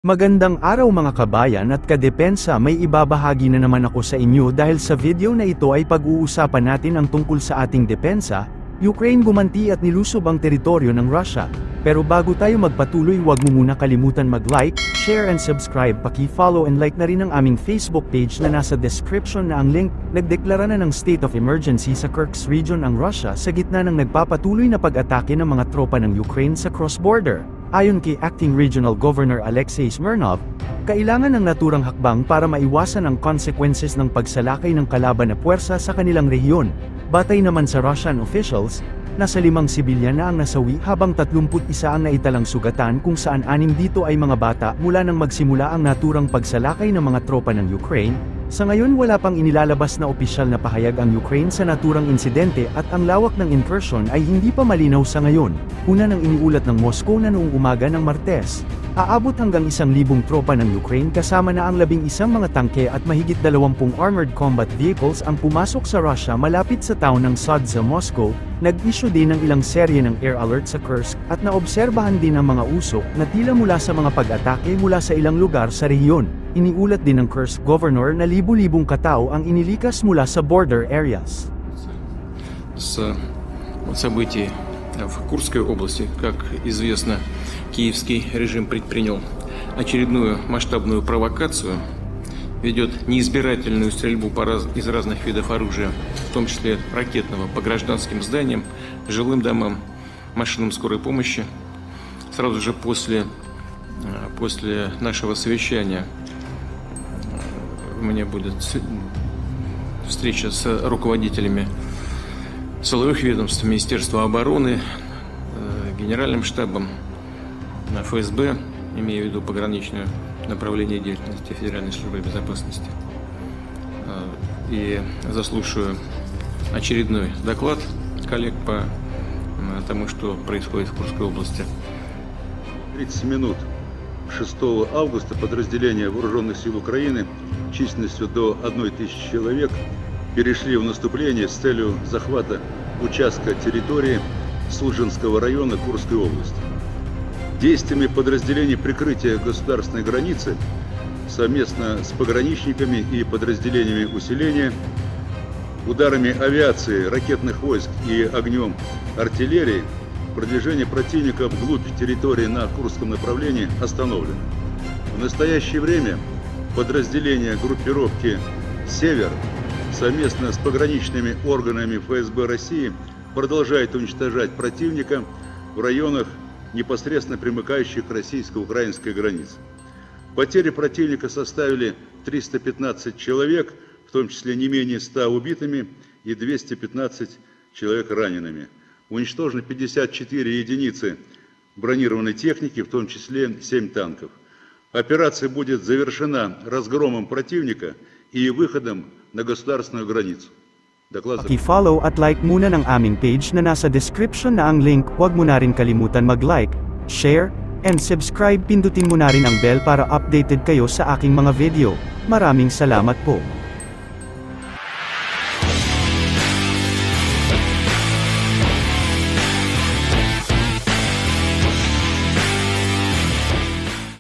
Magandang araw mga kabayan at kadepensa, may ibabahagi na naman ako sa inyo dahil sa video na ito ay pag-uusapan natin ang tungkol sa ating depensa. Ukraine gumanti at nilusob ang teritoryo ng Russia. Pero bago tayo magpatuloy, huwag mo muna kalimutan mag-like, share and subscribe, paki-follow and like na rin ang aming Facebook page na nasa description na ang link. Nagdeklara na ng state of emergency sa Kursk region ang Russia sa gitna ng nagpapatuloy na pag-atake ng mga tropa ng Ukraine sa cross-border. Ayon kay Acting Regional Governor Alexei Smirnov, kailangan ng naturang hakbang para maiwasan ang consequences ng pagsalakay ng kalaban na puwersa sa kanilang rehiyon. Batay naman sa Russian officials, nasa 5 sibilyan na ang nasawi habang 31 ang naitalang sugatan kung saan 6 dito ay mga bata mula nang magsimula ang naturang pagsalakay ng mga tropa ng Ukraine. Sa ngayon wala pang inilalabas na opisyal na pahayag ang Ukraine sa naturang insidente at ang lawak ng incursion ay hindi pa malinaw sa ngayon. Una nang iniulat ng Moscow na noong umaga ng Martes, aabot hanggang 1,000 tropa ng Ukraine kasama na ang 11 mga tangke at mahigit 20 armored combat vehicles ang pumasok sa Russia malapit sa town ng Sudza, Moscow. Nag-issue din ng ilang serye ng air alert sa Kursk at naobserbahan din ang mga usok na tila mula sa mga pag-atake mula sa ilang lugar sa rehiyon. Iniulat din ng Kursk governor na libu-libong katao ang inilikas mula sa border areas. Событий в Курской области, как известно, киевский режим предпринял очередную масштабную провокацию, ведет неизбирательную стрельбу из разных видов оружия, в том числе ракетного, по гражданским зданиям, жилым домам, машинам скорой помощи. Сразу же после нашего совещания у меня будет встреча с руководителями силовых ведомств, Министерства обороны, Генеральным штабом, ФСБ, имею в виду пограничное направление деятельности Федеральной службы безопасности. И заслушаю очередной доклад коллег по тому, что происходит в Курской области. 30 минут 6 августа подразделения Вооруженных сил Украины численностью до 1000 человек перешли в наступление с целью захвата участка территории Слудженского района Курской области. Действиями подразделений прикрытия государственной границы совместно с пограничниками и подразделениями усиления, ударами авиации, ракетных войск и огнем артиллерии продвижение противника вглубь территории на Курском направлении остановлено. В настоящее время подразделения группировки «Север» совместно с пограничными органами ФСБ России продолжает уничтожать противника в районах, непосредственно примыкающих к российско-украинской границе. Потери противника составили 315 человек, в том числе не менее 100 убитыми и 215 человек ранеными. Уничтожено 54 единицы бронированной техники, в том числе 7 танков. Операция будет завершена разгромом противника и выходом на государственную границу. Paki-follow at like muna ng aming page na nasa description na ang link. Huwag mo na rin kalimutan mag-like, share, and subscribe. Pindutin mo na rin ang bell para updated kayo sa aking mga video. Maraming salamat po.